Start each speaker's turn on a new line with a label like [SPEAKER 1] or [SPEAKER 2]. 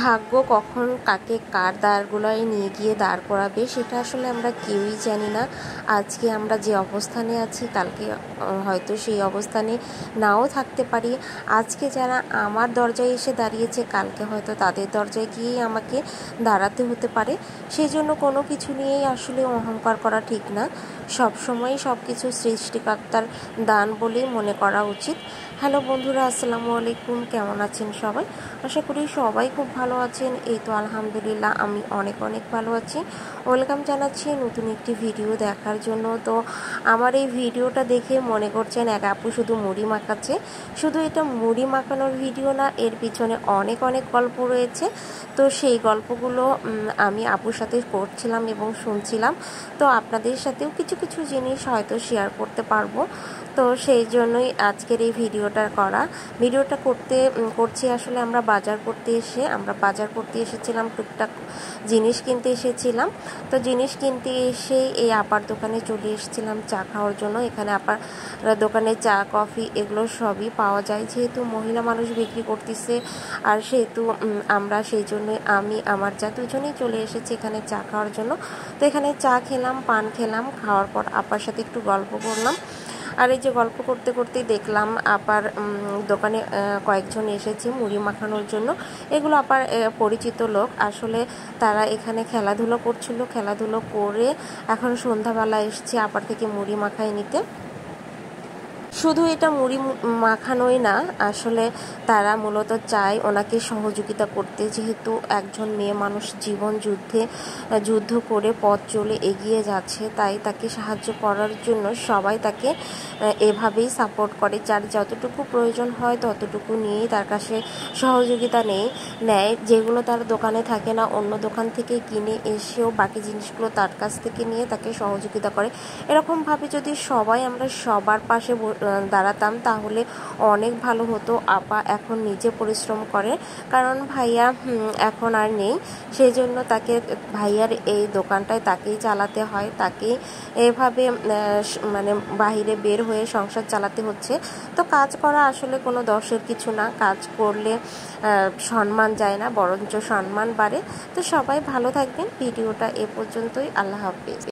[SPEAKER 1] ভাগ্য কখন কাকে কার দাঁড়গুলোয় নিয়ে গিয়ে দাঁড় করাবে সেটা আসলে আমরা কেউই জানি না। আজকে আমরা যে অবস্থানে আছি কালকে হয়তো সেই অবস্থানে নাও থাকতে পারি। আজকে যারা আমার দরজায় এসে দাঁড়িয়েছে কালকে হয়তো তাদের দরজায় গিয়েই আমাকে দাঁড়াতে হতে পারে। সেই জন্য কোনো কিছু নিয়েই আসলে অহংকার করা ঠিক না। সবসময় সব কিছু সৃষ্টিকর্তার দান বলেই মনে করা উচিত। হ্যালো বন্ধুরা, আসসালামু আলাইকুম। কেমন আছেন সবাই? আশা করি সবাই খুব ভালো আছেন। এই তো আলহামদুলিল্লাহ আমি অনেক ভালো আছি। ওয়েলকাম জানাচ্ছি নতুন একটি ভিডিও দেখার জন্য। তো আমার এই ভিডিওটা দেখে মনে করছেন এক আপু শুধু মুড়ি মাখাচ্ছে। শুধু এটা মুড়ি মাখানোর ভিডিও না, এর পিছনে অনেক গল্প রয়েছে। তো সেই গল্পগুলো আমি আপুর সাথে করছিলাম এবং শুনছিলাম। তো আপনাদের সাথেও কিছু জিনিস হয়তো শেয়ার করতে পারবো। তো সেই জন্যই আজকের এই ভিডিওটা করছি। আসলে আমরা বাজার করতে এসেছিলাম, টুকটাক জিনিস কিনতে এসেছিলাম। তো জিনিস কিনতে এসে এই আপার দোকানে চলে এসেছিলাম চা খাওয়ার জন্য। এখানে আপার দোকানে চা কফি এগুলো সবই পাওয়া যায়, যেহেতু মহিলা মানুষ বিক্রি করতেছে। আর সেহেতু আমরা সেই জন্যই আমি আমার যা দুজনেই চলে এসেছি এখানে চা খাওয়ার জন্য। তো এখানে চা খেলাম, পান খেলাম, খাওয়ার পর আপার সাথে একটু গল্প করলাম। আর এই যে গল্প করতেই দেখলাম আপার দোকানে কয়েকজন এসেছে মুড়ি মাখানোর জন্য। এগুলো আপার পরিচিত লোক। আসলে তারা এখানে খেলাধুলো করছিল, খেলাধুলো করে এখন সন্ধ্যাবেলা এসছে আপার থেকে মুড়ি মাখাই নিতে। শুধু এটা মুড়ি মাখানোই না, আসলে তারা মূলত চায় ওনাকে সহযোগিতা করতে। যেহেতু একজন মেয়ে মানুষ জীবন যুদ্ধ করে পথ চলে এগিয়ে যাচ্ছে, তাই তাকে সাহায্য করার জন্য সবাই তাকে এভাবেই সাপোর্ট করে। যার যতটুকু প্রয়োজন হয় ততটুকু নিয়েই তার কাছে সহযোগিতা নেয়। যেগুলো তার দোকানে থাকে না, অন্য দোকান থেকে কিনে এসেও বাকি জিনিসগুলো তার কাছ থেকে নিয়ে তাকে সহযোগিতা করে। এরকমভাবে যদি সবাই আমরা সবার পাশে দাঁড়াতাম তাহলে অনেক ভালো হতো। আপা এখন নিজে পরিশ্রম করে, কারণ ভাইয়া এখন আর নেই। সেই জন্য ভাইয়ার এই দোকানটায় তাকেই চালাতে হয়, তাকেই এভাবে মানে বাহিরে বের হয়ে সংসার চালাতে হচ্ছে। তো কাজ করা আসলে কোনো দোষের কিছু না। কাজ করলে সম্মান যায় না, বরঞ্চ সম্মান বাড়ে। তো সবাই ভালো থাকবেন। ভিডিওটা এ পর্যন্তই। আল্লাহ হাফেজ।